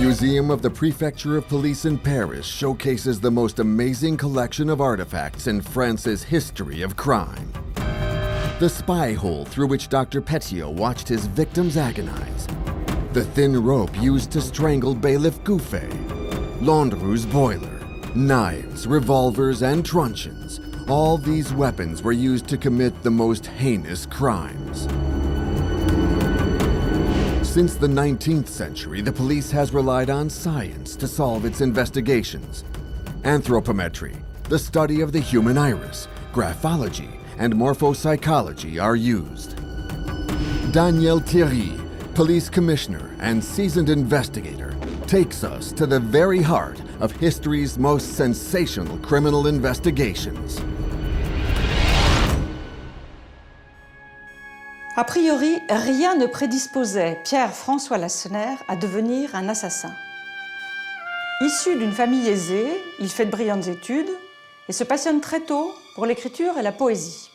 Museum of the Prefecture of Police in Paris showcases the most amazing collection of artifacts in France's history of crime. The spy hole through which Dr. Petiot watched his victims agonize. The thin rope used to strangle Bailiff Gouffet. Landru's boiler. Knives, revolvers, and truncheons. All these weapons were used to commit the most heinous crimes. Since the 19th century, the police has relied on science to solve its investigations. Anthropometry, the study of the human iris, graphology, and morphopsychology are used. Daniel Thierry, police commissioner and seasoned investigator, takes us to the very heart of history's most sensational criminal investigations. A priori, rien ne prédisposait Pierre-François Lacenaire à devenir un assassin. Issu d'une famille aisée, il fait de brillantes études et se passionne très tôt pour l'écriture et la poésie.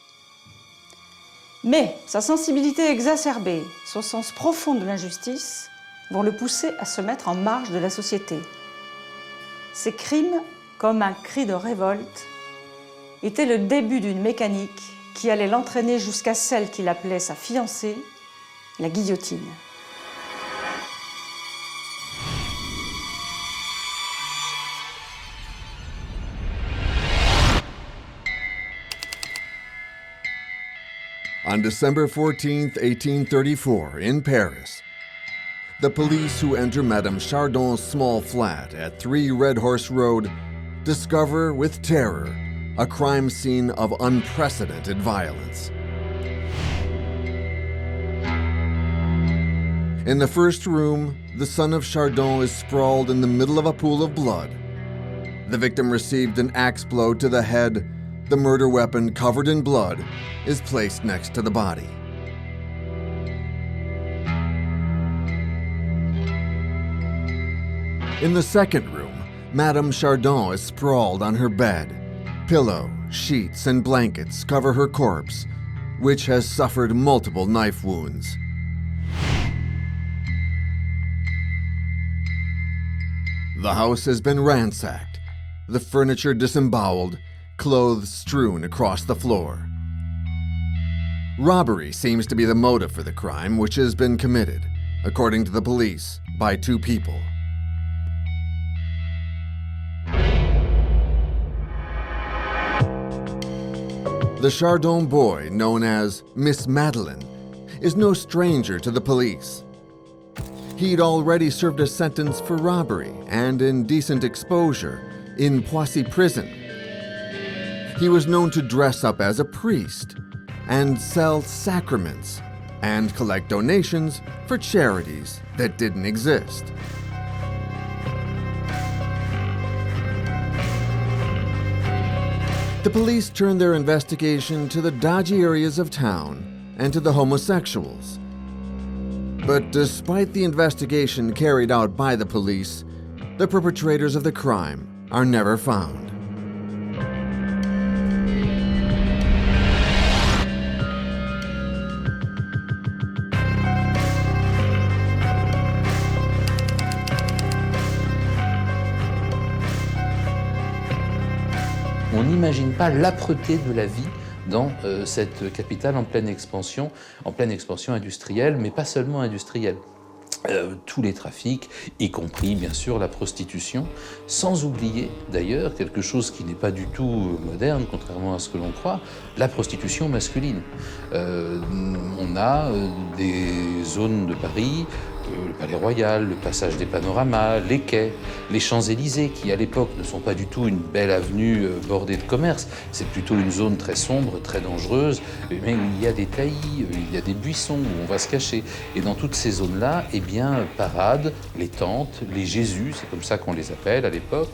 Mais sa sensibilité exacerbée, son sens profond de l'injustice vont le pousser à se mettre en marge de la société. Ses crimes, comme un cri de révolte, étaient le début d'une mécanique qui allait l'entraîner jusqu'à celle qu'il appelait sa fiancée, la guillotine. On December 14th, 1834, in Paris, the police who enter Madame Chardon's small flat at 3 Red Horse Road discover with terror a crime scene of unprecedented violence. In the first room, the son of Chardon is sprawled in the middle of a pool of blood. The victim received an axe blow to the head. The murder weapon, covered in blood, is placed next to the body. In the second room, Madame Chardon is sprawled on her bed. Pillow, sheets, and blankets cover her corpse, which has suffered multiple knife wounds. The house has been ransacked, the furniture disemboweled, clothes strewn across the floor. Robbery seems to be the motive for the crime, which has been committed, according to the police, by 2 people. The Chardon boy, known as Miss Madeleine, is no stranger to the police. He'd already served a sentence for robbery and indecent exposure in Poissy prison. He was known to dress up as a priest and sell sacraments and collect donations for charities that didn't exist. The police turned their investigation to the dodgy areas of town and to the homosexuals. But despite the investigation carried out by the police, the perpetrators of the crime are never found. On n'imagine pas l'âpreté de la vie dans cette capitale en pleine expansion industrielle, mais pas seulement industrielle. Tous les trafics, y compris bien sûr la prostitution, sans oublier d'ailleurs quelque chose qui n'est pas du tout moderne, contrairement à ce que l'on croit, la prostitution masculine. On a des zones de Paris, le Palais Royal, le passage des Panoramas, les quais, les Champs-Élysées, qui à l'époque ne sont pas du tout une belle avenue bordée de commerce, c'est plutôt une zone très sombre, très dangereuse, mais où il y a des taillis, il y a des buissons où on va se cacher. Et dans toutes ces zones-là, eh bien, paradent les tentes, les Jésus, c'est comme ça qu'on les appelle à l'époque,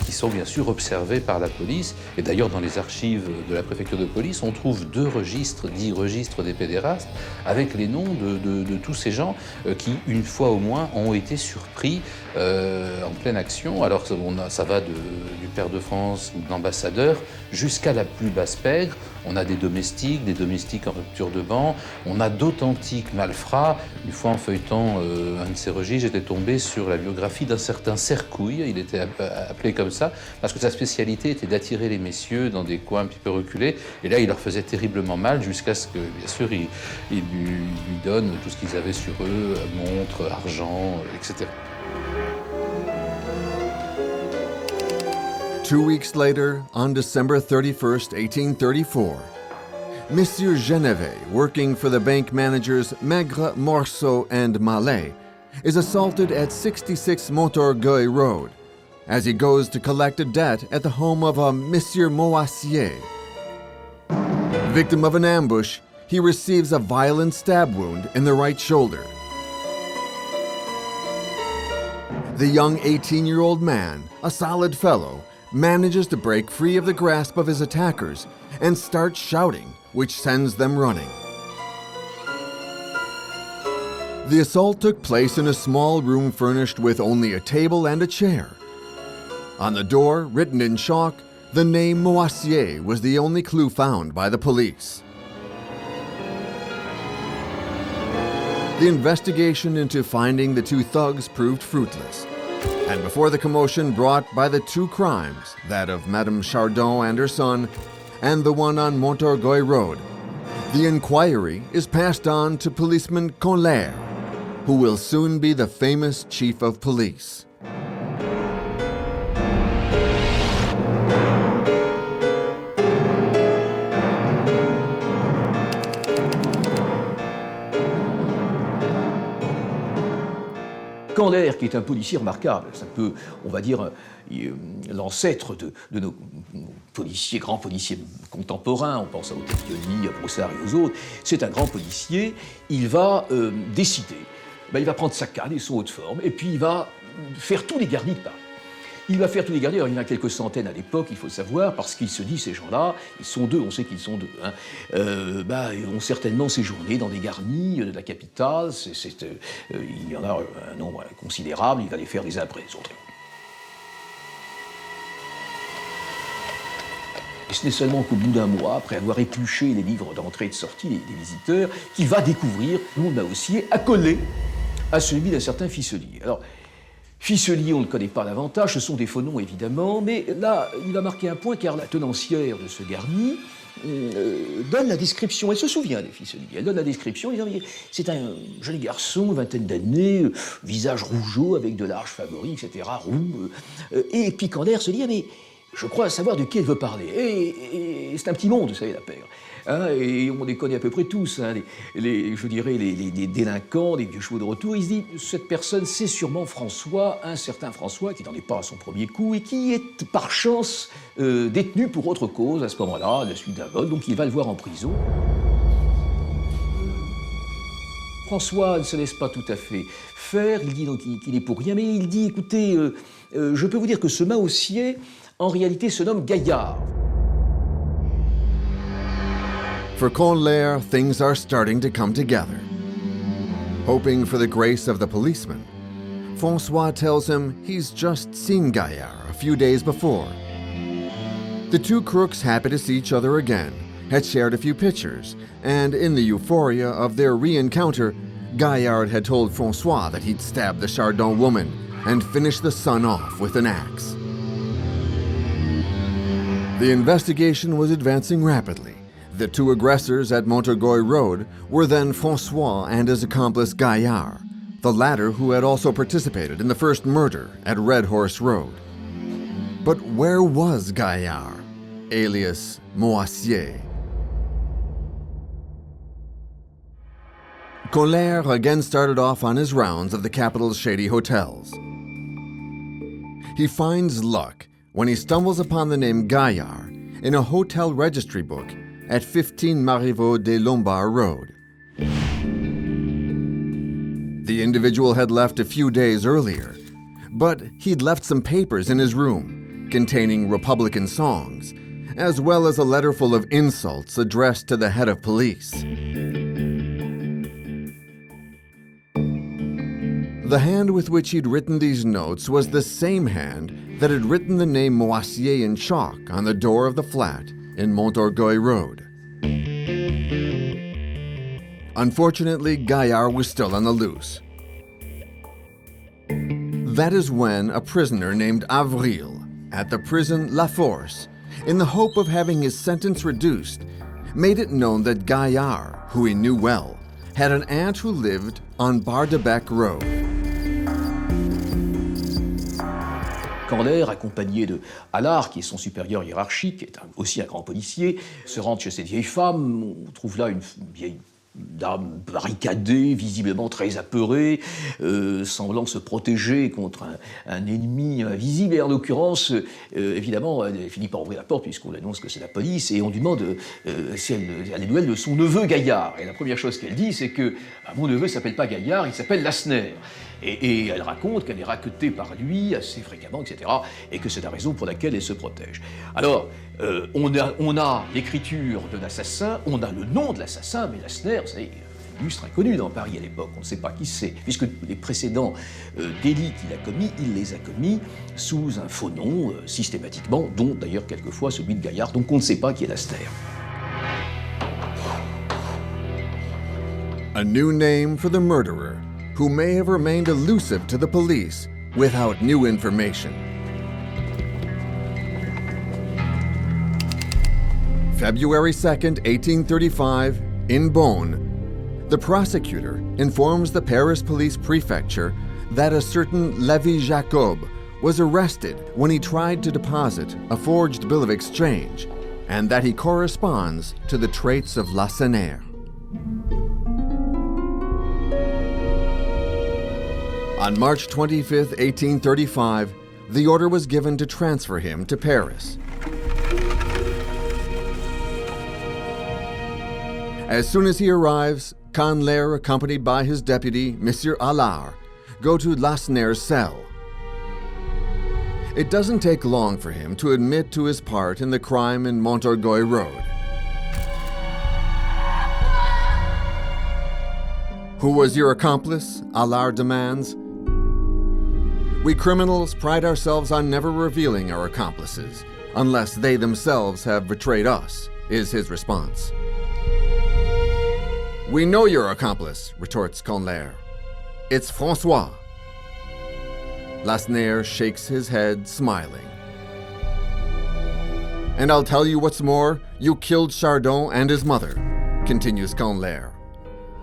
qui sont bien sûr observés par la police. Et d'ailleurs, dans les archives de la préfecture de police, on trouve 2 registres, dits registres des pédérastes, avec les noms de tous ces gens qui, une fois au moins, ont été surpris en pleine action. Alors ça va du pairs de France, d'ambassadeurs, jusqu'à la plus basse pègre. On a des domestiques en rupture de ban, on a d'authentiques malfrats. Une fois en feuilletant un de ces registres, j'étais tombé sur la biographie d'un certain Cercouille, il était appelé comme ça, parce que sa spécialité était d'attirer les messieurs dans des coins un petit peu reculés, et là il leur faisait terriblement mal jusqu'à ce que, bien sûr, il lui donne tout ce qu'ils avaient sur eux, montres, argent, etc. 2 weeks later, on December 31st, 1834, Monsieur Genevet, working for the bank managers Maigre, Morceau, and Mallet, is assaulted at 66 Montorgueil Road as he goes to collect a debt at the home of a Monsieur Moassier. Victim of an ambush, he receives a violent stab wound in the right shoulder. The young 18-year-old man, a solid fellow, manages to break free of the grasp of his attackers and starts shouting, which sends them running. The assault took place in a small room furnished with only a table and a chair. On the door, written in chalk, the name Moassier was the only clue found by the police. The investigation into finding the two thugs proved fruitless. And before the commotion brought by the two crimes, that of Madame Chardon and her son, and the one on Montorgueil Road, the inquiry is passed on to policeman Conlaire, who will soon be the famous chief of police. Conlaire, qui est un policier remarquable, c'est un peu, on va dire, l'ancêtre de nos grands policiers contemporains, on pense à Ottaviani, à Broussard et aux autres, c'est un grand policier, il va décider, il va prendre sa canne et son haut de forme, et puis il va faire tous les garnis de Paris. Il va faire tous les garnis, alors il y en a quelques centaines à l'époque, il faut le savoir, parce qu'il se dit, ces gens-là, ils sont deux, on sait qu'ils sont deux, ils vont certainement séjourner dans des garnis de la capitale, il y en a un nombre considérable, il va les faire les uns après les autres. Et ce n'est seulement qu'au bout d'un mois, après avoir épluché les livres d'entrée et de sortie des visiteurs, qu'il va découvrir le nom de Moassier accolé à celui d'un certain Fisselier. Alors, Fisselier, on ne le connaît pas davantage, ce sont des faux noms évidemment, mais là, il va marquer un point car la tenancière de ce garni donne la description, elle se souvient des Fisselier, elle donne la description, c'est un joli garçon, vingtaine d'années, visage rougeau avec de larges favoris, etc., roux, et puis Conlaire se dit, mais je crois savoir de qui elle veut parler, et c'est un petit monde, vous savez, la paire. Et on les connaît à peu près tous, les délinquants, les vieux chevaux de retour. Il se dit, cette personne, c'est sûrement François, un certain François, qui n'en est pas à son premier coup, et qui est par chance détenu pour autre cause, à ce moment-là, à la suite d'un vol, donc il va le voir en prison. François ne se laisse pas tout à fait faire, il dit donc qu'il est pour rien, mais il dit, écoutez, je peux vous dire que ce Moassier, en réalité, se nomme Gaillard. For Conlaire, things are starting to come together. Hoping for the grace of the policeman, François tells him he's just seen Gaillard a few days before. The two crooks, happy to see each other again, had shared a few pictures, and in the euphoria of their re-encounter, Gaillard had told François that he'd stabbed the Chardon woman and finished the son off with an axe. The investigation was advancing rapidly. The two aggressors at Montorgueil Road were then François and his accomplice Gaillard, the latter who had also participated in the first murder at Red Horse Road. But where was Gaillard, alias Moassier? Conlaire again started off on his rounds of the capital's shady hotels. He finds luck when he stumbles upon the name Gaillard in a hotel registry book at 15 Marivaux des Lombards Road. The individual had left a few days earlier, but he'd left some papers in his room containing Republican songs, as well as a letter full of insults addressed to the head of police. The hand with which he'd written these notes was the same hand that had written the name Moissier in chalk on the door of the flat in Montorgueil Road. Unfortunately, Gaillard was still on the loose. That is when a prisoner named Avril, at the prison La Force, in the hope of having his sentence reduced, made it known that Gaillard, who he knew well, had an aunt who lived on Bar de Bec Road. Candler, accompagné de Allard, qui est son supérieur hiérarchique, qui est aussi un grand policier, se rend chez cette vieille femme. On trouve là une vieille dame barricadée, visiblement très apeurée, semblant se protéger contre un ennemi invisible. Et en l'occurrence, évidemment, elle finit par ouvrir la porte puisqu'on annonce que c'est la police et on lui demande si elle a des nouvelles de son neveu Gaillard. Et la première chose qu'elle dit, c'est que mon neveu ne s'appelle pas Gaillard, il s'appelle Lassner. Et elle raconte qu'elle est raquetée par lui assez fréquemment, etc. Et que c'est la raison pour laquelle elle se protège. Alors, on a l'écriture de l'assassin, on a le nom de l'assassin, mais Lassner, c'est un illustre inconnu dans Paris à l'époque. On ne sait pas qui c'est, puisque les précédents délits qu'il a commis, il les a commis sous un faux nom, systématiquement, dont d'ailleurs quelquefois celui de Gaillard. Donc on ne sait pas qui est Lassner. A new name for the murderer, who may have remained elusive to the police without new information. February 2nd, 1835, in Beaune, the prosecutor informs the Paris Police Prefecture that a certain Lévi Jacob was arrested when he tried to deposit a forged bill of exchange, and that he corresponds to the traits of Lacenaire. On March 25, 1835, the order was given to transfer him to Paris. As soon as he arrives, Candler, accompanied by his deputy, Monsieur Allard, go to Lacenaire's cell. It doesn't take long for him to admit to his part in the crime in Montorgueil Road. Who was your accomplice? Allard demands. We criminals pride ourselves on never revealing our accomplices, unless they themselves have betrayed us, is his response. We know your accomplice, retorts Candler. It's François. Lacenaire shakes his head, smiling. And I'll tell you what's more, you killed Chardon and his mother, continues Candler.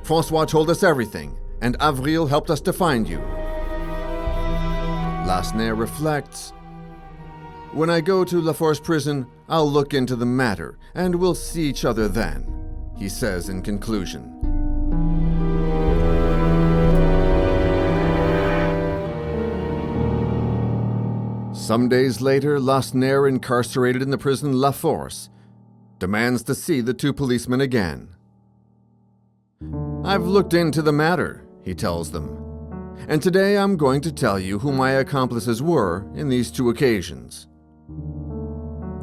François told us everything, and Avril helped us to find you. Lacenaire reflects. When I go to La Force prison, I'll look into the matter, and we'll see each other then, he says in conclusion. Some days later, Lacenaire, incarcerated in the prison La Force, demands to see the two policemen again. I've looked into the matter, he tells them, and today I'm going to tell you who my accomplices were in these two occasions.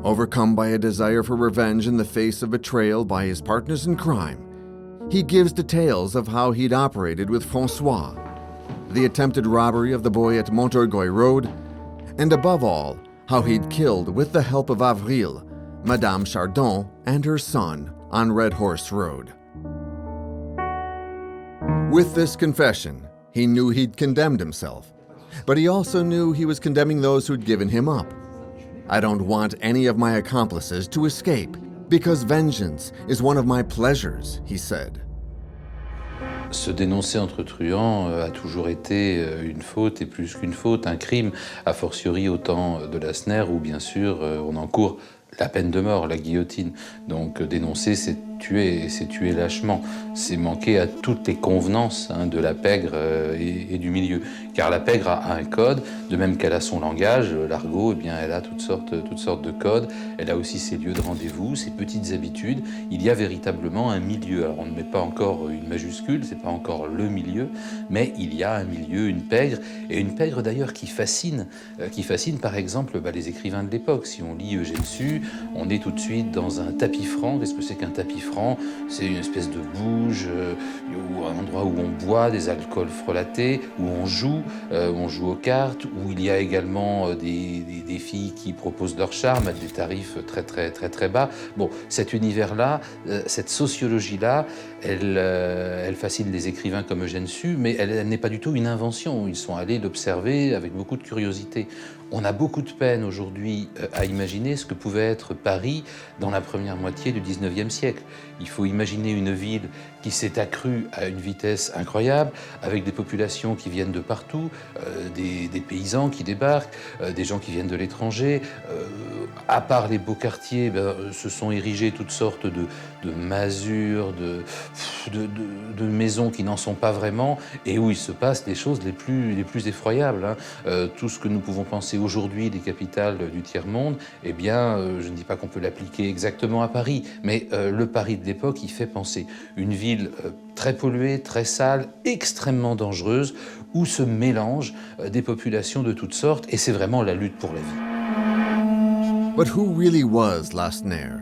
Overcome by a desire for revenge in the face of betrayal by his partners in crime, he gives details of how he'd operated with François, the attempted robbery of the boy at Montorgueil Road, and above all, how he'd killed, with the help of Avril, Madame Chardon and her son on Red Horse Road. With this confession, he knew he'd condemned himself, but he also knew he was condemning those who'd given him up. I don't want any of my accomplices to escape, because vengeance is one of my pleasures, he said. Se dénoncer entre truands a toujours été une faute et plus qu'une faute, un crime, a fortiori au temps de Lacenaire où bien sûr on encourt la peine de mort, la guillotine. Donc dénoncer, c'est tuer lâchement, c'est manquer à toutes les convenances de la pègre et du milieu. Car la pègre a un code, de même qu'elle a son langage, l'argot, eh bien, elle a toutes sortes de codes. Elle a aussi ses lieux de rendez-vous, ses petites habitudes. Il y a véritablement un milieu. Alors on ne met pas encore une majuscule, c'est pas encore le milieu, mais il y a un milieu, une pègre, et une pègre d'ailleurs qui fascine par exemple les écrivains de l'époque. Si on lit Eugène Sue, on est tout de suite dans un tapis franc. Qu'est-ce que c'est qu'un tapis franc? C'est une espèce de bouge, ou un endroit où on boit des alcools frelatés, où on joue aux cartes, où il y a également des filles qui proposent leur charme à des tarifs très bas. Bon, cet univers-là, cette sociologie-là, elle fascine les écrivains comme Eugène Sue, mais elle n'est pas du tout une invention. Ils sont allés l'observer avec beaucoup de curiosité. On a beaucoup de peine aujourd'hui à imaginer ce que pouvait être Paris dans la première moitié du 19e siècle. Il faut imaginer une ville qui s'est accrue à une vitesse incroyable, avec des populations qui viennent de partout, des paysans qui débarquent, des gens qui viennent de l'étranger. À part les beaux quartiers, se sont érigées toutes sortes de masures, de maisons qui n'en sont pas vraiment, et où il se passe des choses les plus effroyables. Hein. Tout ce que nous pouvons penser aujourd'hui des capitales du tiers-monde, eh bien, je ne dis pas qu'on peut l'appliquer exactement à Paris, mais le Paris de l'époque y fait penser. Une ville très polluée, très sale, extrêmement dangereuse, où se mélangent des populations de toutes sortes, et c'est vraiment la lutte pour la vie. But who really was Lacenaire?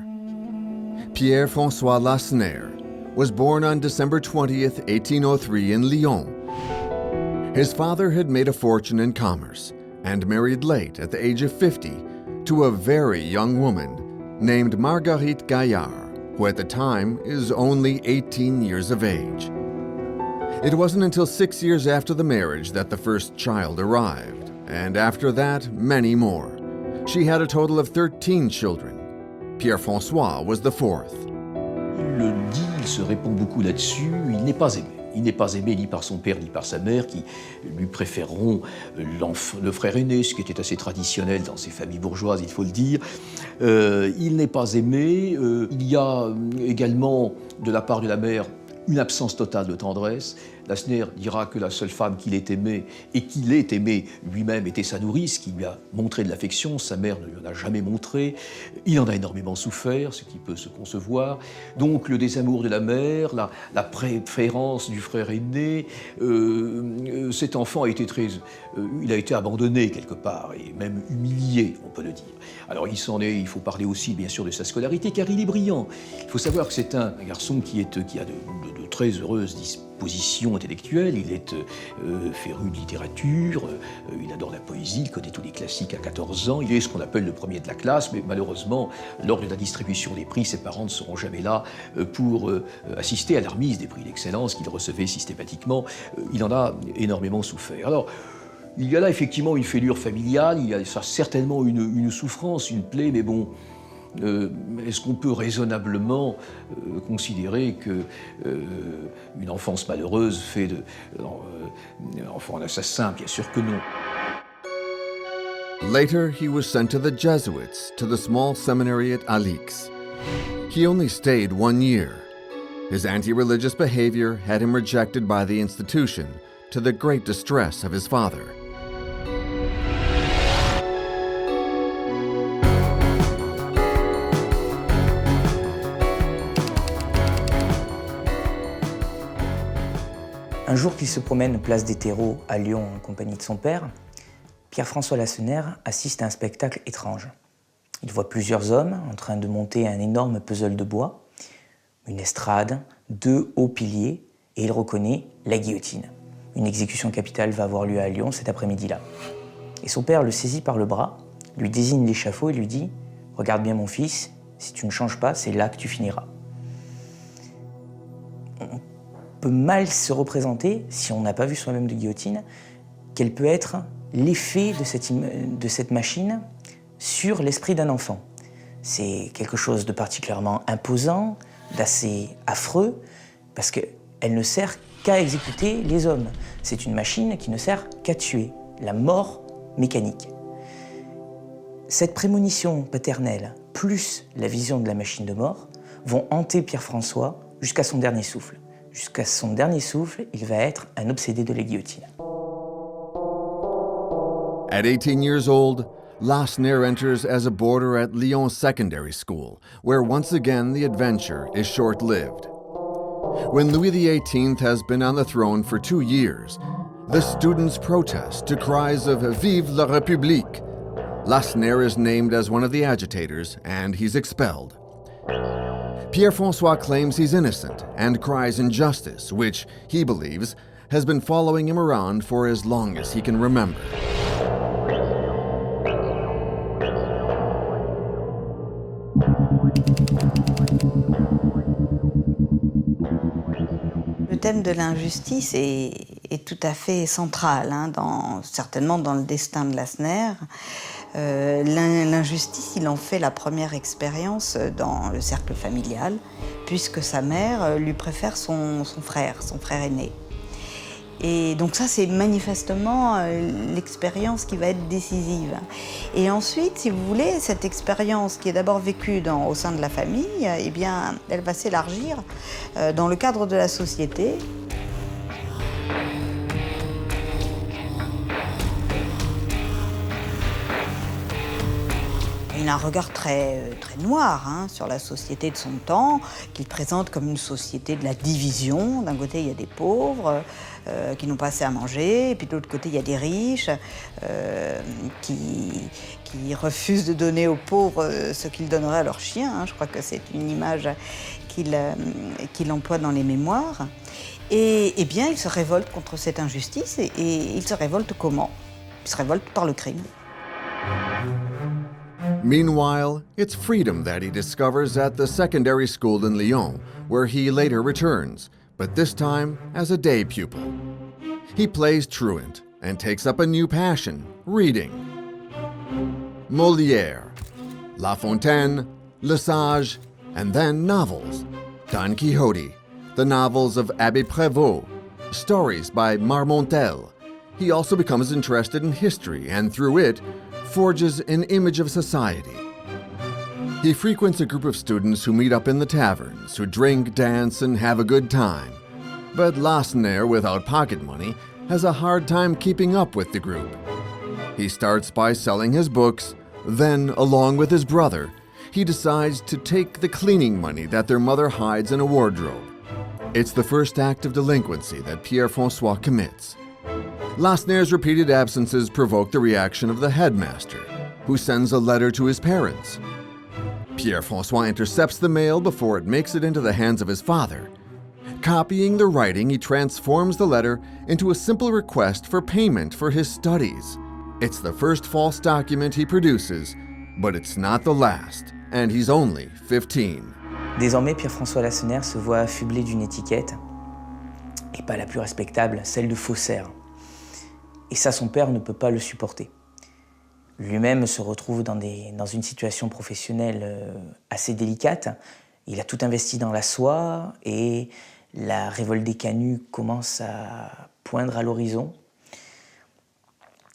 Pierre-François Lacenaire was born on December 20th, 1803 in Lyon. His father had made a fortune in commerce and married late at the age of 50 to a very young woman named Marguerite Gaillard, who at the time is only 18 years of age. It wasn't until 6 years after the marriage that the first child arrived, and after that, many more. She had a total of 13 children. Pierre-François was the fourth. Il le dit, il se répond beaucoup là-dessus, il n'est pas aimé. Il n'est pas aimé ni par son père ni par sa mère, qui lui préféreront le frère aîné, ce qui était assez traditionnel dans ces familles bourgeoises, il faut le dire. Il n'est pas aimé. Il y a également, de la part de la mère, une absence totale de tendresse. Lacenaire dira que la seule femme qu'il ait aimée, et qu'il ait aimée lui-même, était sa nourrice, qui lui a montré de l'affection. Sa mère ne lui en a jamais montré. Il en a énormément souffert, ce qui peut se concevoir. Donc le désamour de la mère, la préférence du frère aîné, cet enfant a été il a été abandonné quelque part, et même humilié, on peut le dire. Alors il faut parler aussi bien sûr de sa scolarité, car il est brillant. Il faut savoir que c'est un garçon qui a de très heureuses dispositions intellectuelles. Il est féru de littérature, il adore la poésie, il connaît tous les classiques à 14 ans. Il est ce qu'on appelle le premier de la classe, mais malheureusement, lors de la distribution des prix, ses parents ne seront jamais là pour assister à la remise des prix d'excellence qu'il recevait systématiquement. Il en a énormément souffert. Alors, il y a là effectivement une fêlure familiale, il y a certainement une souffrance, une plaie, mais bon, est-ce qu'on peut raisonnablement considérer qu'une enfance malheureuse fait d'enfant un assassin? Bien sûr que non. Later, he was sent to the Jesuits, to the small seminary at Alix. He only stayed 1 year. His anti-religious behavior had him rejected by the institution, to the great distress of his father. Un jour qu'il se promène place des Terreaux à Lyon en compagnie de son père, Pierre-François Lacenaire assiste à un spectacle étrange. Il voit plusieurs hommes en train de monter un énorme puzzle de bois, une estrade, 2 hauts piliers, et il reconnaît la guillotine. Une exécution capitale va avoir lieu à Lyon cet après-midi-là. Et son père le saisit par le bras, lui désigne l'échafaud et lui dit « Regarde bien mon fils, si tu ne changes pas, c'est là que tu finiras. » On peut mal se représenter, si on n'a pas vu soi-même de guillotine, quel peut être l'effet de cette machine sur l'esprit d'un enfant. C'est quelque chose de particulièrement imposant, d'assez affreux, parce qu'elle ne sert qu'à exécuter les hommes. C'est une machine qui ne sert qu'à tuer, la mort mécanique. Cette prémonition paternelle, plus la vision de la machine de mort, vont hanter Pierre-François jusqu'à son dernier souffle. Jusqu'à son dernier souffle, il va être un obsédé de la guillotine. At 18 years old, Lacenaire enters as a boarder at Lyon Secondary School, where once again the adventure is short-lived. When Louis XVIII has been on the throne for 2 years, the students protest to cries of "Vive la République!" Lacenaire is named as one of the agitators, and he's expelled. Pierre-François claims he's innocent and cries injustice, which, he believes, has been following him around for as long as he can remember. Le thème de l'injustice est tout à fait central, certainement dans le destin de Lacenaire. L'injustice, il en fait la première expérience dans le cercle familial, puisque sa mère lui préfère son frère aîné. Et donc ça, c'est manifestement l'expérience qui va être décisive. Et ensuite, si vous voulez, cette expérience qui est d'abord vécue au sein de la famille, eh bien, elle va s'élargir dans le cadre de la société. Il a un regard très noir sur la société de son temps, qu'il présente comme une société de la division. D'un côté, il y a des pauvres qui n'ont pas assez à manger, et puis de l'autre côté, il y a des riches qui refusent de donner aux pauvres ce qu'ils donneraient à leurs chiens. Je crois que c'est une image qu'il emploie dans les mémoires. Et bien, il se révolte contre cette injustice, et il se révolte comment? Il se révolte par le crime. Meanwhile, it's freedom that he discovers at the secondary school in Lyon, where he later returns, but this time as a day pupil. He plays truant and takes up a new passion, reading. Molière, La Fontaine, Le Sage, and then novels. Don Quixote, the novels of Abbé Prévost, stories by Marmontel. He also becomes interested in history and through it, forges an image of society. He frequents a group of students who meet up in the taverns, who drink, dance, and have a good time. But Lacenaire, without pocket money, has a hard time keeping up with the group. He starts by selling his books, then, along with his brother, he decides to take the cleaning money that their mother hides in a wardrobe. It's the first act of delinquency that Pierre-François commits. Lacenaire's repeated absences provoke the reaction of the headmaster, who sends a letter to his parents. Pierre-François intercepts the mail before it makes it into the hands of his father. Copying the writing, he transforms the letter into a simple request for payment for his studies. It's the first false document he produces, but it's not the last, and he's only 15. Désormais, Pierre-François Lacenaire se voit affublé d'une étiquette, et pas la plus respectable, celle de faussaire. Et ça, son père ne peut pas le supporter. Lui-même se retrouve dans une situation professionnelle assez délicate. Il a tout investi dans la soie et la révolte des canuts commence à poindre à l'horizon.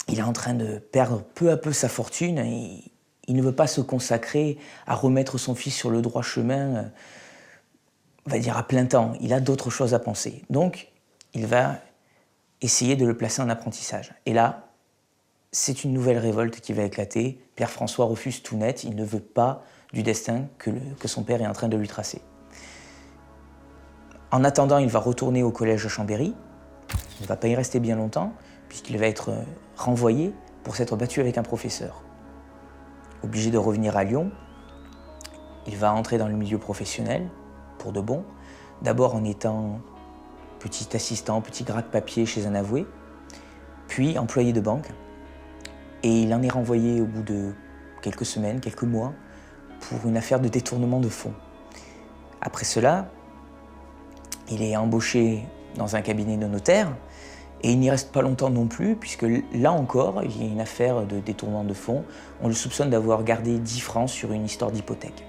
Il est en train de perdre peu à peu sa fortune et il ne veut pas se consacrer à remettre son fils sur le droit chemin, on va dire à plein temps. Il a d'autres choses à penser. Donc, il va essayer de le placer en apprentissage. Et là, c'est une nouvelle révolte qui va éclater. Pierre-François refuse tout net, il ne veut pas du destin que son père est en train de lui tracer. En attendant, il va retourner au collège de Chambéry. Il ne va pas y rester bien longtemps, puisqu'il va être renvoyé pour s'être battu avec un professeur. Obligé de revenir à Lyon, il va entrer dans le milieu professionnel, pour de bon, d'abord en étant petit assistant, petit gratte-papier chez un avoué, puis employé de banque. Et il en est renvoyé au bout de quelques semaines, quelques mois, pour une affaire de détournement de fonds. Après cela, il est embauché dans un cabinet de notaire, et il n'y reste pas longtemps non plus, puisque là encore, il y a une affaire de détournement de fonds. On le soupçonne d'avoir gardé 10 francs sur une histoire d'hypothèque.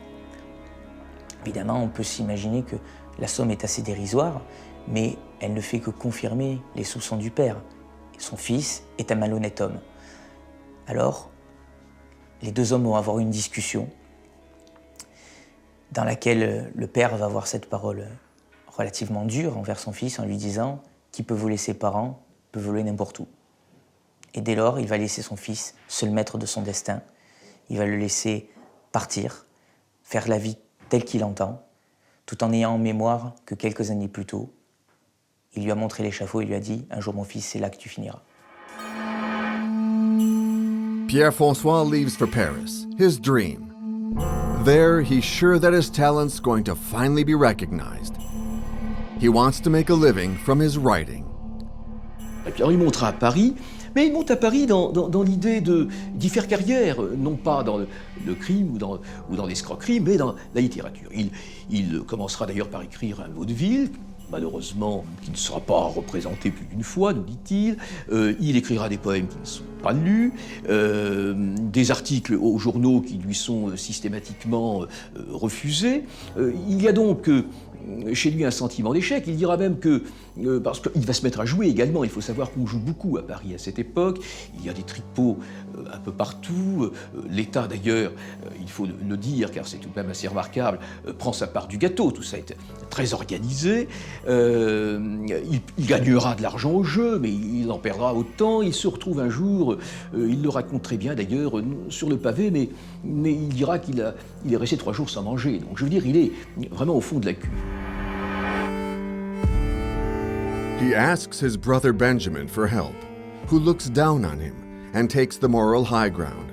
Évidemment, on peut s'imaginer que la somme est assez dérisoire, mais elle ne fait que confirmer les soupçons du père. Son fils est un malhonnête homme. Alors, les deux hommes vont avoir une discussion dans laquelle le père va avoir cette parole relativement dure envers son fils en lui disant « Qui peut voler ses parents peut voler n'importe où ». Et dès lors, il va laisser son fils seul maître de son destin. Il va le laisser partir, faire la vie telle qu'il entend, tout en ayant en mémoire que quelques années plus tôt, il lui a montré l'échafaud et lui a dit « Un jour mon fils, c'est là que tu finiras ». Pierre-François leaves for Paris, his dream. There, he's sure that his talent's going to finally be recognized. He wants to make a living from his writing. Et puis alors il montera à Paris, mais il monte à Paris dans l'idée d'y faire carrière, non pas dans le crime ou dans l'escroquerie, mais dans la littérature. Il commencera d'ailleurs par écrire un vaudeville, malheureusement, qui ne sera pas représenté plus d'une fois, nous dit-il. Il écrira des poèmes qui ne sont pas lus, des articles aux journaux qui lui sont systématiquement refusés. Il y a donc chez lui un sentiment d'échec. Il dira même que, parce qu'il va se mettre à jouer également, il faut savoir qu'on joue beaucoup à Paris à cette époque, il y a des tripots un peu partout, l'État d'ailleurs, il faut le dire car c'est tout de même assez remarquable, prend sa part du gâteau, tout ça est très organisé, il gagnera de l'argent au jeu, mais il en perdra autant, il se retrouve un jour, il le raconte très bien d'ailleurs, sur le pavé, mais il dira qu'il est resté 3 jours sans manger, donc je veux dire, il est vraiment au fond de la cuve. He asks his brother Benjamin for help, who looks down on him and takes the moral high ground.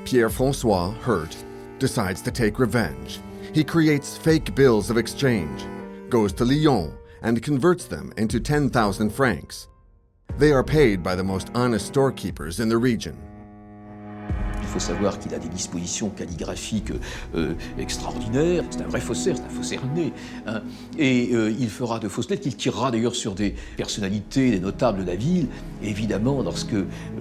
Pierre-François, hurt, decides to take revenge. He creates fake bills of exchange, goes to Lyon, and converts them into 10,000 francs. They are paid by the most honest storekeepers in the region. Il faut savoir qu'il a des dispositions calligraphiques extraordinaires. C'est un vrai faussaire, c'est un faussaire né. Hein. Et il fera de fausses lettres qu'il tirera d'ailleurs sur des personnalités, des notables de la ville. Et évidemment, lorsque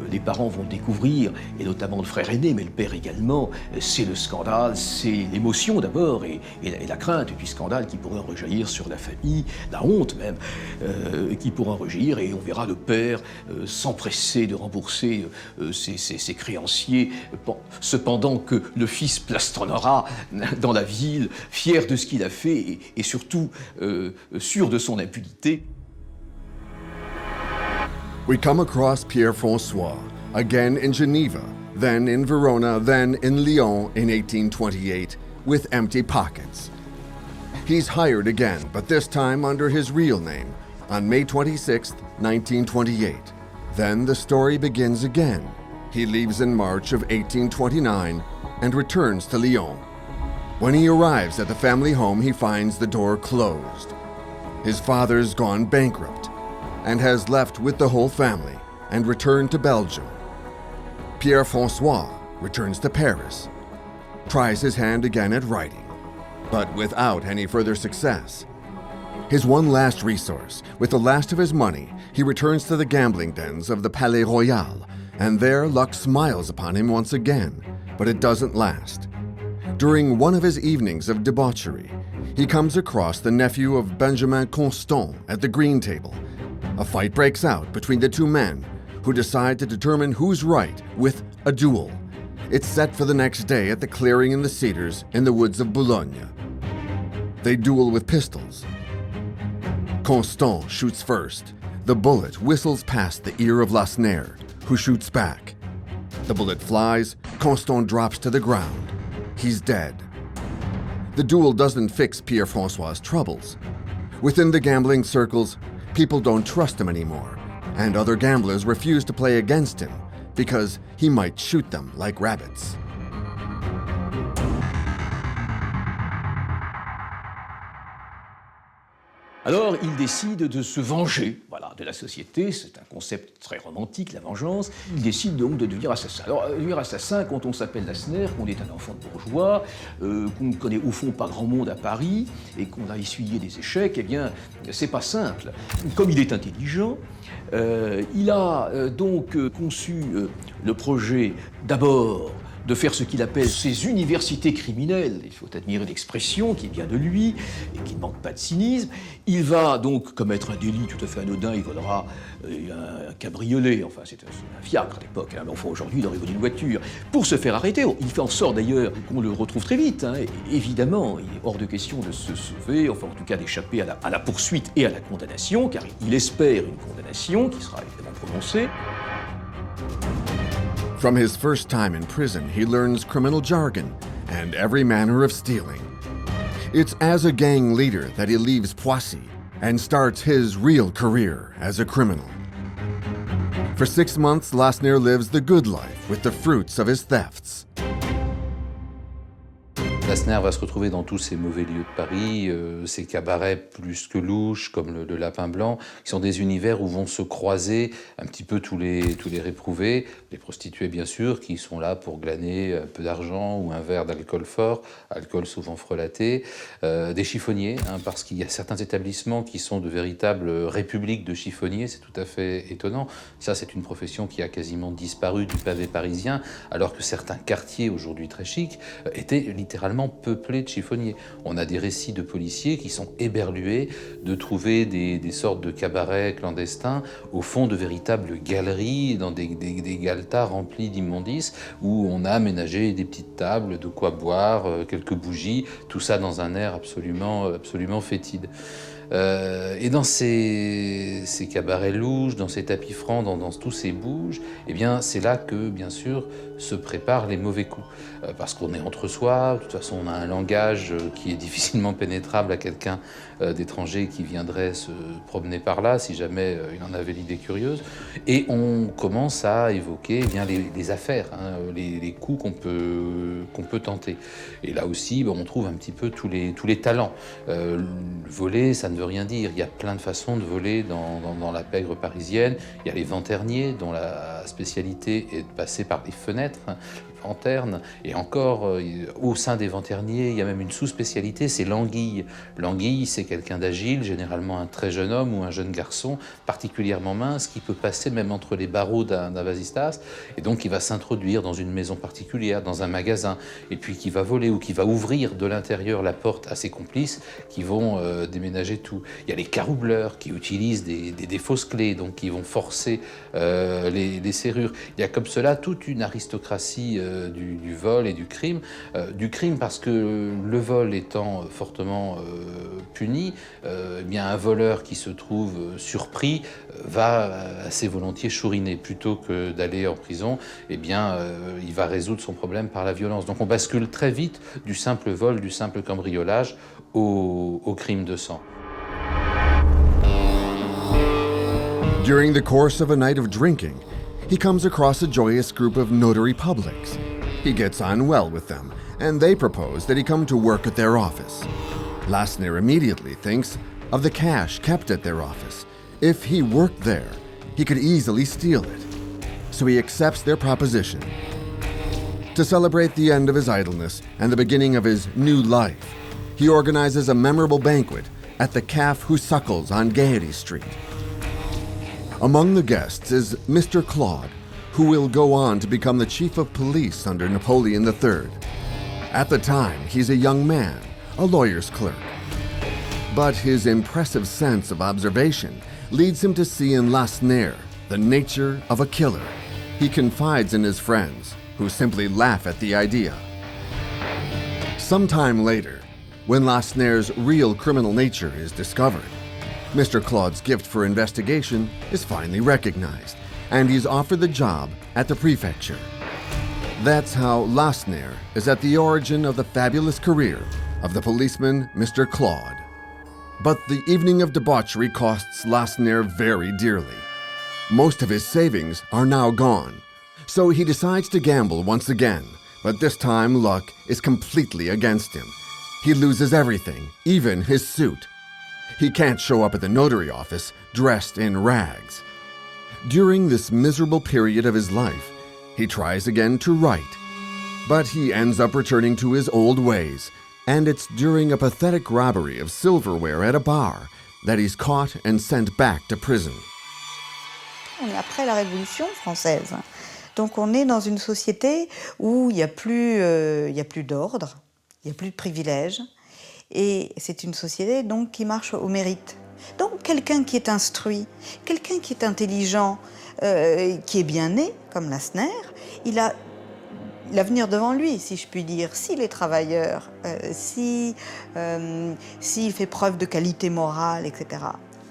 les parents vont découvrir, et notamment le frère aîné, mais le père également, c'est le scandale, c'est l'émotion d'abord, et la crainte du scandale qui pourrait en rejaillir sur la famille, la honte même, qui pourrait en rejaillir. Et on verra le père s'empresser de rembourser ses créanciers, cependant que le fils plastronnera dans la ville, fier de ce qu'il a fait et surtout sûr de son impunité. We come across Pierre-François, again in Geneva, then in Verona, then in Lyon in 1828, with empty pockets. He's hired again, but this time under his real name, on May 26, 1928. Then the story begins again. He leaves in March of 1829 and returns to Lyon. When he arrives at the family home, he finds the door closed. His father's gone bankrupt and has left with the whole family and returned to Belgium. Pierre-François returns to Paris, tries his hand again at writing, but without any further success. His one last resource, with the last of his money, he returns to the gambling dens of the Palais Royal, and there luck smiles upon him once again, but it doesn't last. During one of his evenings of debauchery, he comes across the nephew of Benjamin Constant at the green table. A fight breaks out between the two men, who decide to determine who's right with a duel. It's set for the next day at the clearing in the cedars in the woods of Boulogne. They duel with pistols. Constant shoots first. The bullet whistles past the ear of Lasnaire, who shoots back. The bullet flies, Constant drops to the ground. He's dead. The duel doesn't fix Pierre-François' troubles. Within the gambling circles, people don't trust him anymore, and other gamblers refuse to play against him because he might shoot them like rabbits. Alors, il décide de se venger, voilà, de la société. C'est un concept très romantique, la vengeance. Il décide donc de devenir assassin. Alors, devenir assassin, quand on s'appelle Lasnaire, qu'on est un enfant de bourgeois, qu'on ne connaît au fond pas grand monde à Paris, et qu'on a essuyé des échecs, eh bien, c'est pas simple. Comme il est intelligent, il a donc conçu le projet d'abord de faire ce qu'il appelle ses universités criminelles. Il faut admirer l'expression qui vient de lui et qui ne manque pas de cynisme. Il va donc commettre un délit tout à fait anodin, il volera un cabriolet, enfin c'est un fiacre à l'époque, hein, mais enfin aujourd'hui il aurait volé une voiture, pour se faire arrêter. Il fait en sorte d'ailleurs qu'on le retrouve très vite, hein. Évidemment, il est hors de question de se sauver, enfin en tout cas d'échapper à la poursuite et à la condamnation, car il espère une condamnation qui sera évidemment prononcée. From his first time in prison, he learns criminal jargon and every manner of stealing. It's as a gang leader that he leaves Poissy and starts his real career as a criminal. For 6 months, Lassner lives the good life with the fruits of his thefts. Lassner va se retrouver dans tous ces mauvais lieux de Paris, ces cabarets plus que louches, comme le Lapin Blanc, qui sont des univers où vont se croiser un petit peu tous les réprouvés, les prostituées bien sûr, qui sont là pour glaner un peu d'argent ou un verre d'alcool fort, alcool souvent frelaté, des chiffonniers, hein, parce qu'il y a certains établissements qui sont de véritables républiques de chiffonniers, c'est tout à fait étonnant. Ça, c'est une profession qui a quasiment disparu du pavé parisien, alors que certains quartiers, aujourd'hui très chics, étaient littéralement peuplés de chiffonniers. On a des récits de policiers qui sont éberlués de trouver des sortes de cabarets clandestins au fond de véritables galeries, dans des galetas remplis d'immondices, où on a aménagé des petites tables, de quoi boire, quelques bougies, tout ça dans un air absolument fétide. Et dans ces cabarets louches, dans ces tapis francs, dans tous ces bouges, eh bien, c'est là que, bien sûr, se préparent les mauvais coups. Parce qu'on est entre soi, de toute façon, on a un langage qui est difficilement pénétrable à quelqu'un d'étranger qui viendrait se promener par là, si jamais il en avait l'idée curieuse. Et on commence à évoquer eh bien, les affaires, hein, les coups qu'on peut tenter. Et là aussi, on trouve un petit peu tous les talents. Voler, ça ne veut rien dire. Il y a plein de façons de voler dans la pègre parisienne. Il y a les vanterniers, dont la spécialité est de passer par les fenêtres, hein, lanternes. Et encore, au sein des vanterniers, il y a même une sous-spécialité, c'est l'anguille. L'anguille, c'est quelqu'un d'agile, généralement un très jeune homme ou un jeune garçon, particulièrement mince, qui peut passer même entre les barreaux d'un vasistas, et donc il va s'introduire dans une maison particulière, dans un magasin, et puis qui va voler ou qui va ouvrir de l'intérieur la porte à ses complices qui vont déménager tout. Il y a les caroubleurs qui utilisent des fausses clés, donc qui vont forcer les serrures. Il y a comme cela toute une aristocratie du vol et du crime. Du crime parce que le vol étant fortement puni, eh bien un voleur qui se trouve surpris va assez volontiers chouriner. Plutôt que d'aller en prison, eh bien il va résoudre son problème par la violence. Donc on bascule très vite du simple vol, du simple cambriolage au crime de sang. During the course of a night of drinking, he comes across a joyous group of notary publics. He gets on well with them, and they propose that he come to work at their office. Lassner immediately thinks of the cash kept at their office. If he worked there, he could easily steal it. So he accepts their proposition. To celebrate the end of his idleness and the beginning of his new life, he organizes a memorable banquet at the Calf Who Suckles on Gaiety Street. Among the guests is Mr. Claude, who will go on to become the chief of police under Napoleon III. At the time, he's a young man, a lawyer's clerk. But his impressive sense of observation leads him to see in Lassner the nature of a killer. He confides in his friends, who simply laugh at the idea. Sometime later, when Lassner's real criminal nature is discovered, Mr. Claude's gift for investigation is finally recognized, and he's offered the job at the prefecture. That's how Lassner is at the origin of the fabulous career of the policeman Mr. Claude. But the evening of debauchery costs Lassner very dearly. Most of his savings are now gone, so he decides to gamble once again, but this time luck is completely against him. He loses everything, even his suit. He can't show up at the notary office dressed in rags. During this miserable period of his life, he tries again to write, but he ends up returning to his old ways, and it's during a pathetic robbery of silverware at a bar that he's caught and sent back to prison. On est après la Révolution française. Donc on est dans une société où il n'y a plus d'ordre, il n'y a plus de privilèges, et c'est une société donc qui marche au mérite. Donc quelqu'un qui est instruit, quelqu'un qui est intelligent, qui est bien né, comme Lassner, il a l'avenir devant lui, si je puis dire, s'il est travailleur, s'il fait preuve de qualité morale, etc.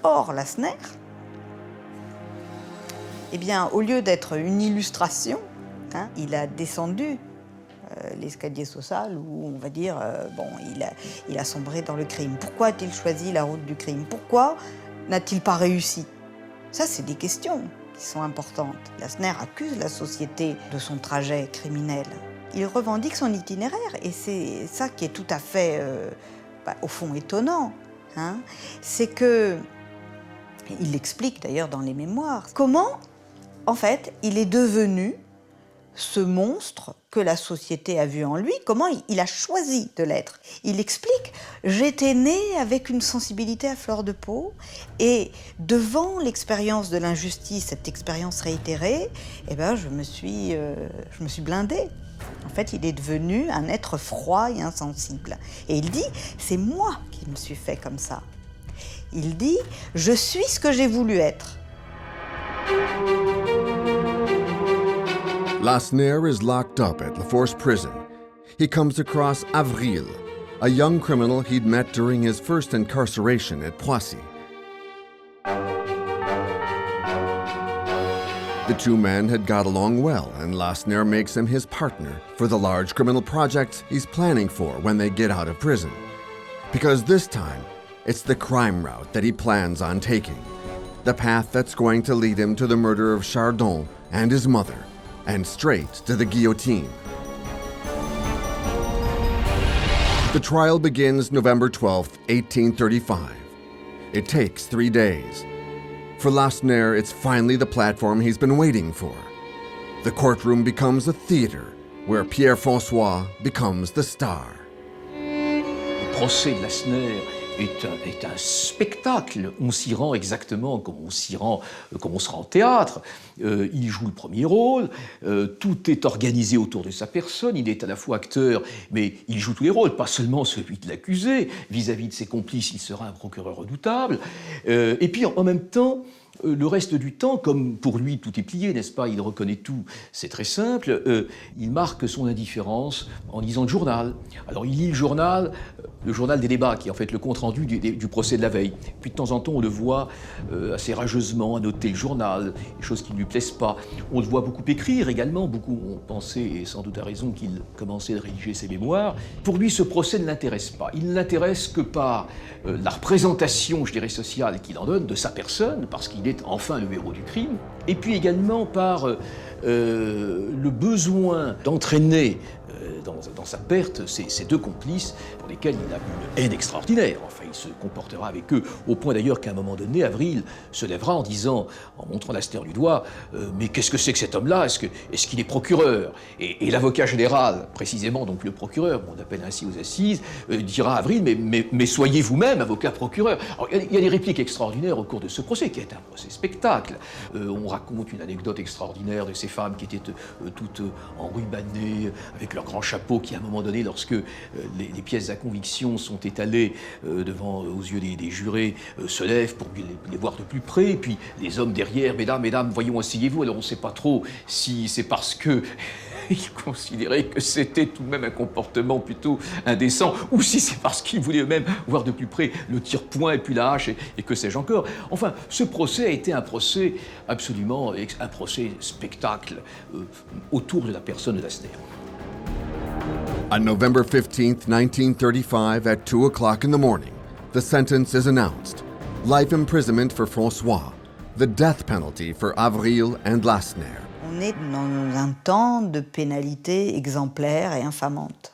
Or, Lassner, eh bien, au lieu d'être une illustration, hein, il a descendu l'escalier social où, on va dire, il a sombré dans le crime. Pourquoi a-t-il choisi la route du crime? Pourquoi n'a-t-il pas réussi? Ça, c'est des questions. qui sont importantes. Lassner accuse la société de son trajet criminel. Il revendique son itinéraire, et c'est ça qui est tout à fait, au fond, étonnant. Hein. C'est que, il l'explique d'ailleurs dans les mémoires, comment, en fait, il est devenu ce monstre que la société a vu en lui, comment il a choisi de l'être. Il explique « J'étais né avec une sensibilité à fleur de peau et devant l'expérience de l'injustice, cette expérience réitérée, eh ben, je me suis blindé. En fait, il est devenu un être froid et insensible. Et il dit « C'est moi qui me suis fait comme ça. » Il dit « Je suis ce que j'ai voulu être. » Lassner is locked up at La Force prison. He comes across Avril, a young criminal he'd met during his first incarceration at Poissy. The two men had got along well, and Lassner makes him his partner for the large criminal projects he's planning for when they get out of prison. Because this time, it's the crime route that he plans on taking. The path that's going to lead him to the murder of Chardon and his mother, and straight to the guillotine. The trial begins November 12, 1835. It takes 3 days. For Lassner, it's finally the platform he's been waiting for. The courtroom becomes a theater where Pierre François becomes the star. Le procès de Lassner est un spectacle. On s'y rend exactement comme on se rend au théâtre. Il joue le premier rôle, tout est organisé autour de sa personne, il est à la fois acteur, mais il joue tous les rôles, pas seulement celui de l'accusé. Vis-à-vis de ses complices, il sera un procureur redoutable. Et puis en même temps, le reste du temps, comme pour lui tout est plié, n'est-ce pas, il reconnaît tout, c'est très simple, il marque son indifférence en lisant le journal. Alors il lit le journal des débats, qui est en fait le compte-rendu du procès de la veille. Puis de temps en temps, on le voit assez rageusement annoter le journal, des choses qui ne lui plaisent pas. On le voit beaucoup écrire également, beaucoup ont pensé, et sans doute à raison, qu'il commençait à rédiger ses mémoires. Pour lui, ce procès ne l'intéresse pas. Il ne l'intéresse que par la représentation, je dirais, sociale qu'il en donne de sa personne, parce qu'il est enfin le héros du crime, et puis également par le besoin d'entraîner dans sa perte ces deux complices pour lesquels il a une haine extraordinaire. Enfin, il se comportera avec eux, au point d'ailleurs qu'à un moment donné, Avril se lèvera en disant, en montrant Lassner du doigt, mais qu'est-ce que c'est que cet homme-là? Est-ce qu'il est procureur? Et l'avocat général, précisément donc le procureur, on appelle ainsi aux assises, dira à Avril, mais soyez vous-même avocat procureur. Alors, il y a des répliques extraordinaires au cours de ce procès, qui est un procès spectacle. On raconte une anecdote extraordinaire de ces femmes qui étaient toutes enrubannées, avec leurs grands chapeaux, qui à un moment donné, lorsque les pièces à conviction sont étalées aux yeux des jurés, se lèvent pour les voir de plus près, et puis les hommes derrière, mesdames, voyons, asseyez-vous. Alors on ne sait pas trop si c'est parce que ils considéraient que c'était tout de même un comportement plutôt indécent, ou si c'est parce qu'ils voulaient eux-mêmes voir de plus près le tire-point et puis la hache et que sais-je encore. Enfin, ce procès a été un procès absolument, un procès spectacle autour de la personne de Lassner. On November 15th, 1935, at 2 o'clock in the morning, the sentence is announced. Life imprisonment for François, the death penalty for Avril and Lassner. On est dans un temps de pénalité exemplaire et infamante.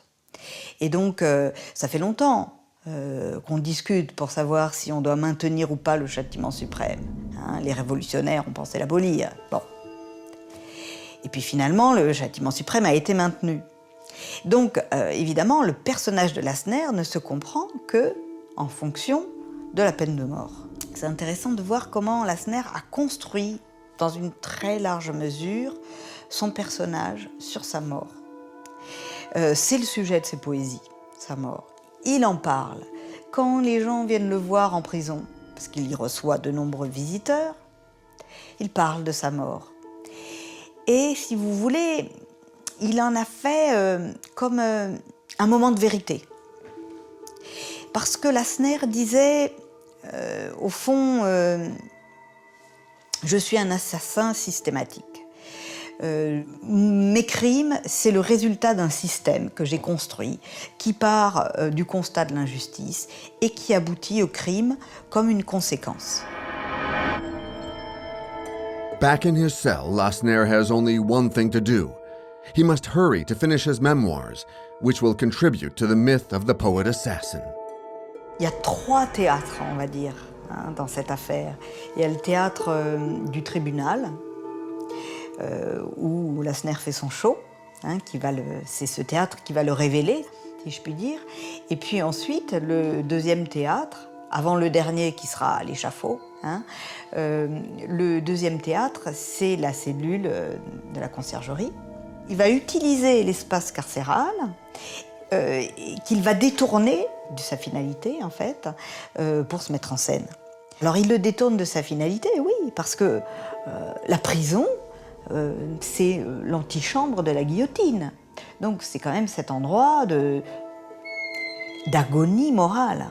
Et donc, ça fait longtemps qu'on discute pour savoir si on doit maintenir ou pas le châtiment suprême. Hein, les révolutionnaires ont pensé l'abolir. Bon. Et puis finalement, le châtiment suprême a été maintenu. Donc, évidemment, le personnage de Lassner ne se comprend que en fonction de la peine de mort. C'est intéressant de voir comment Lassner a construit, dans une très large mesure, son personnage sur sa mort. C'est le sujet de ses poésies, sa mort. Il en parle. Quand les gens viennent le voir en prison, parce qu'il y reçoit de nombreux visiteurs, il parle de sa mort. Et si vous voulez, il en a fait comme un moment de vérité. Parce que Lassner disait, au fond, je suis un assassin systématique. Mes crimes, c'est le résultat d'un système que j'ai construit, qui part du constat de l'injustice et qui aboutit au crime comme une conséquence. Back in his cell, Lassner has only one thing to do. He must hurry to finish his memoirs, which will contribute to the myth of the poet assassin. Il y a 3 théâtres, on va dire, dans cette affaire. Il y a le théâtre du tribunal, où Lassner fait son show. C'est ce théâtre qui va le révéler, si je puis dire. Et puis ensuite, le deuxième théâtre, avant le dernier qui sera à l'échafaud. Le deuxième théâtre, c'est la cellule de la conciergerie. Il va utiliser l'espace carcéral qu'il va détourner de sa finalité, en fait, pour se mettre en scène. Alors il le détourne de sa finalité, oui, parce que la prison, c'est l'antichambre de la guillotine. Donc c'est quand même cet endroit d'agonie morale.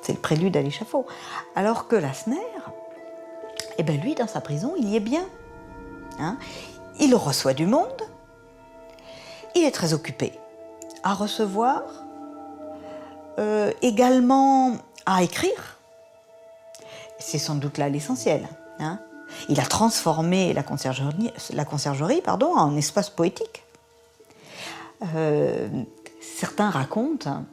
C'est le prélude à l'échafaud. Alors que Lassner, lui, dans sa prison, il y est bien. Il reçoit du monde. Il est très occupé à recevoir, également à écrire. C'est sans doute là l'essentiel. Il a transformé la conciergerie en espace poétique. Certains racontent,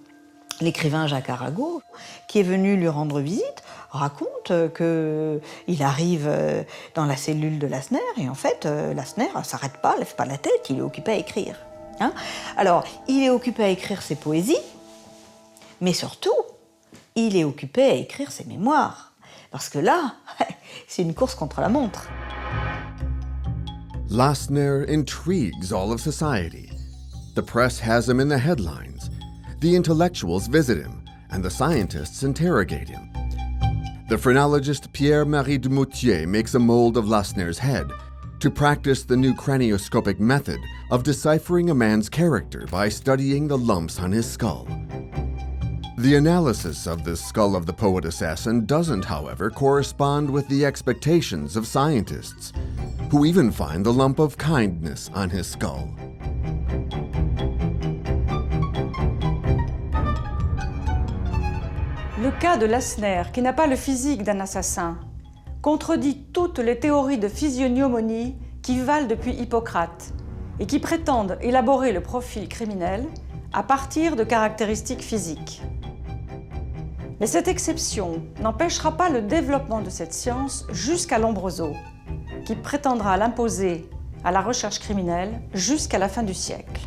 l'écrivain Jacques Arago, qui est venu lui rendre visite, raconte qu'il arrive dans la cellule de Lassner et en fait, Lassner ne s'arrête pas, ne lève pas la tête, il est occupé à écrire. Alors, il est occupé à écrire ses poésies, mais surtout, il est occupé à écrire ses mémoires. Parce que là, c'est une course contre la montre. Lassner intrigues all of society. The press has him in the headlines. The intellectuals visit him, and the scientists interrogate him. The phrenologist Pierre-Marie Dumoutier makes a mold of Lassner's head to practice the new cranioscopic method of deciphering a man's character by studying the lumps on his skull. The analysis of the skull of the poet assassin doesn't, however, correspond with the expectations of scientists, who even find the lump of kindness on his skull. Le cas de Lassner, qui n'a pas le physique d'un assassin, contredit toutes les théories de physiognomonie qui valent depuis Hippocrate et qui prétendent élaborer le profil criminel à partir de caractéristiques physiques. Mais cette exception n'empêchera pas le développement de cette science jusqu'à Lombroso, qui prétendra l'imposer à la recherche criminelle jusqu'à la fin du siècle.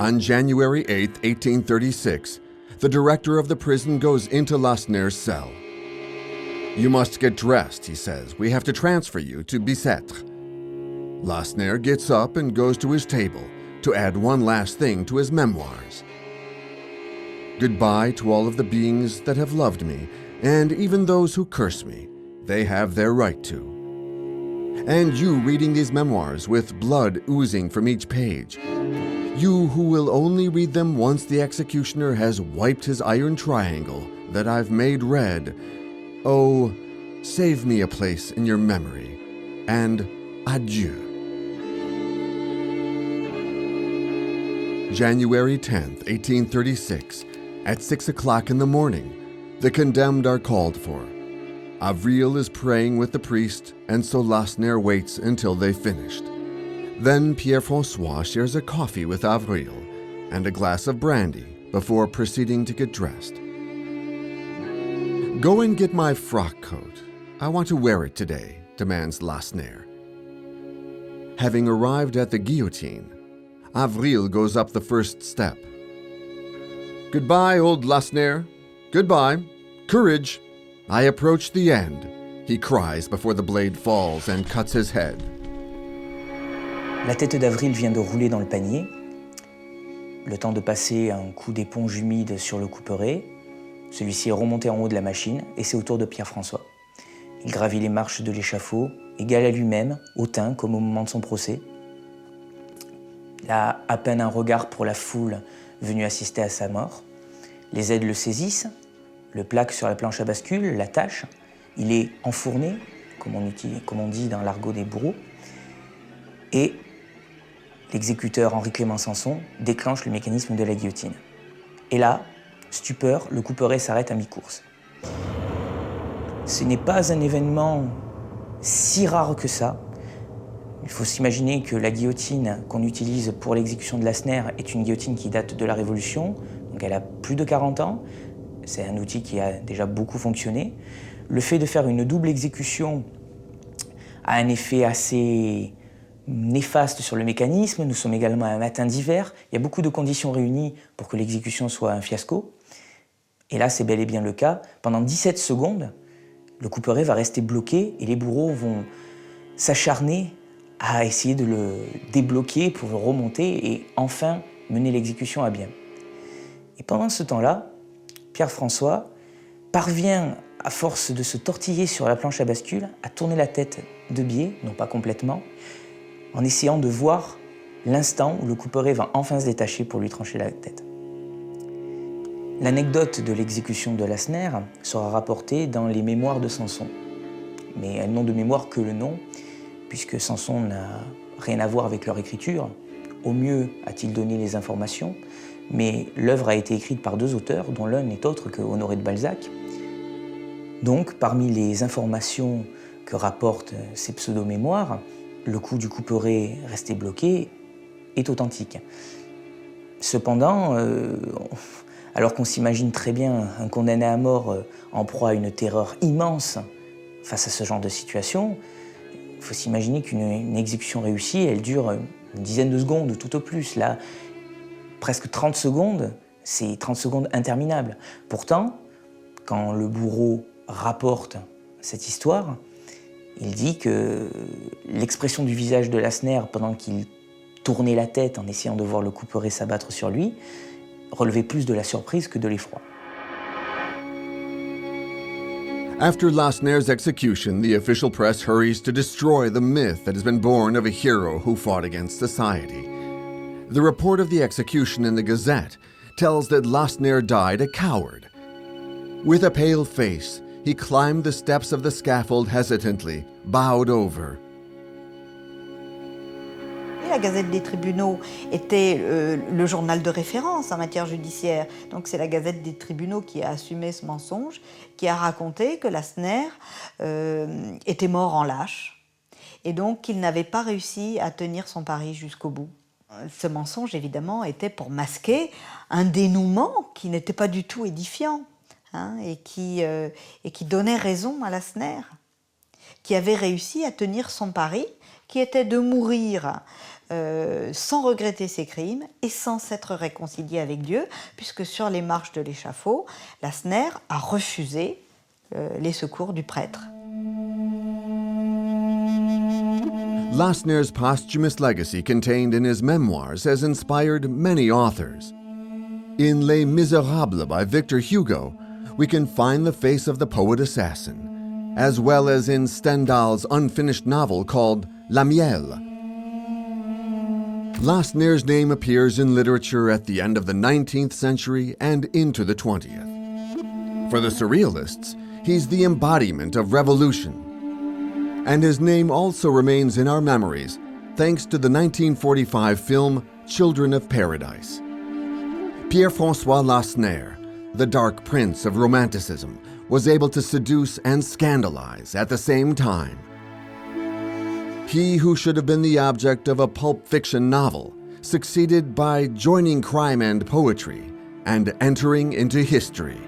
On January 8, 1836, the director of the prison goes into Lassner's cell. "You must get dressed," he says. "We have to transfer you to Bicêtre." Lassner gets up and goes to his table to add one last thing to his memoirs. "Goodbye to all of the beings that have loved me, and even those who curse me. They have their right to. And you reading these memoirs with blood oozing from each page. You who will only read them once the executioner has wiped his iron triangle that I've made red. Oh, save me a place in your memory, and adieu." January 10th, 1836, at 6 o'clock in the morning, the condemned are called for. Avril is praying with the priest, and so Lassner waits until they've finished. Then Pierre-François shares a coffee with Avril and a glass of brandy before proceeding to get dressed. "Go and get my frock coat. I want to wear it today," demands Lassner. Having arrived at the guillotine, Avril goes up the first step. "Goodbye, old Lassner. Goodbye. Courage. I approach the end," he cries before the blade falls and cuts his head. La tête d'Avril vient de rouler dans le panier. Le temps de passer un coup d'éponge humide sur le couperet. Celui-ci est remonté en haut de la machine et c'est au tour de Pierre-François. Il gravit les marches de l'échafaud, égal à lui-même, hautain comme au moment de son procès. Il a à peine un regard pour la foule venue assister à sa mort. Les aides le saisissent, le plaquent sur la planche à bascule, l'attachent. Il est enfourné, comme on dit dans l'argot des bourreaux. Et l'exécuteur Henri-Clément Sanson déclenche le mécanisme de la guillotine. Et là, stupeur, le couperet s'arrête à mi-course. Ce n'est pas un événement si rare que ça. Il faut s'imaginer que la guillotine qu'on utilise pour l'exécution de Lassner est une guillotine qui date de la Révolution, donc elle a plus de 40 ans. C'est un outil qui a déjà beaucoup fonctionné. Le fait de faire une double exécution a un effet assez néfaste sur le mécanisme. Nous sommes également à un matin d'hiver. Il y a beaucoup de conditions réunies pour que l'exécution soit un fiasco. Et là, c'est bel et bien le cas. Pendant 17 secondes, le couperet va rester bloqué et les bourreaux vont s'acharner à essayer de le débloquer pour le remonter et enfin mener l'exécution à bien. Et pendant ce temps-là, Pierre-François parvient, à force de se tortiller sur la planche à bascule, à tourner la tête de biais, non pas complètement, en essayant de voir l'instant où le couperet va enfin se détacher pour lui trancher la tête. L'anecdote de l'exécution de Lassner sera rapportée dans les mémoires de Samson. Mais elles n'ont de mémoire que le nom, puisque Samson n'a rien à voir avec leur écriture. Au mieux a-t-il donné les informations, mais l'œuvre a été écrite par 2 auteurs, dont l'un n'est autre que Honoré de Balzac. Donc, parmi les informations que rapportent ces pseudo-mémoires, le coup du couperet resté bloqué est authentique. Cependant, alors qu'on s'imagine très bien un condamné à mort en proie à une terreur immense face à ce genre de situation, il faut s'imaginer qu'une exécution réussie, elle dure une dizaine de secondes, tout au plus. Là, presque 30 secondes, c'est 30 secondes interminables. Pourtant, quand le bourreau rapporte cette histoire, il dit que l'expression du visage de Lassner pendant qu'il tournait la tête en essayant de voir le couperet s'abattre sur lui relevait plus de la surprise que de l'effroi. After Lassner's execution, the official press hurries to destroy the myth that has been born of a hero who fought against society. The report of the execution in the Gazette tells that Lassner died a coward. With a pale face, he climbed the steps of the scaffold hesitantly, bowed over. La Gazette des tribunaux était le journal de référence en matière judiciaire. Donc c'est la Gazette des tribunaux qui a assumé ce mensonge, qui a raconté que Lassner était mort en lâche et donc qu'il n'avait pas réussi à tenir son pari jusqu'au bout. Ce mensonge, évidemment, était pour masquer un dénouement qui n'était pas du tout édifiant et qui donnait raison à Lassner, qui avait réussi à tenir son pari, qui était de mourir sans regretter ses crimes et sans s'être réconcilié avec Dieu, puisque sur les marches de l'échafaud, Lassner a refusé les secours du prêtre. Lassner's posthumous legacy contained in his memoirs has inspired many authors. In Les Misérables by Victor Hugo, we can find the face of the poet-assassin, as well as in Stendhal's unfinished novel called La Miel. Lassner's name appears in literature at the end of the 19th century and into the 20th. For the Surrealists, he's the embodiment of revolution. And his name also remains in our memories thanks to the 1945 film Children of Paradise. Pierre-François Lassner, the Dark Prince of Romanticism, was able to seduce and scandalize at the same time. He who should have been the object of a pulp fiction novel succeeded by joining crime and poetry and entering into history.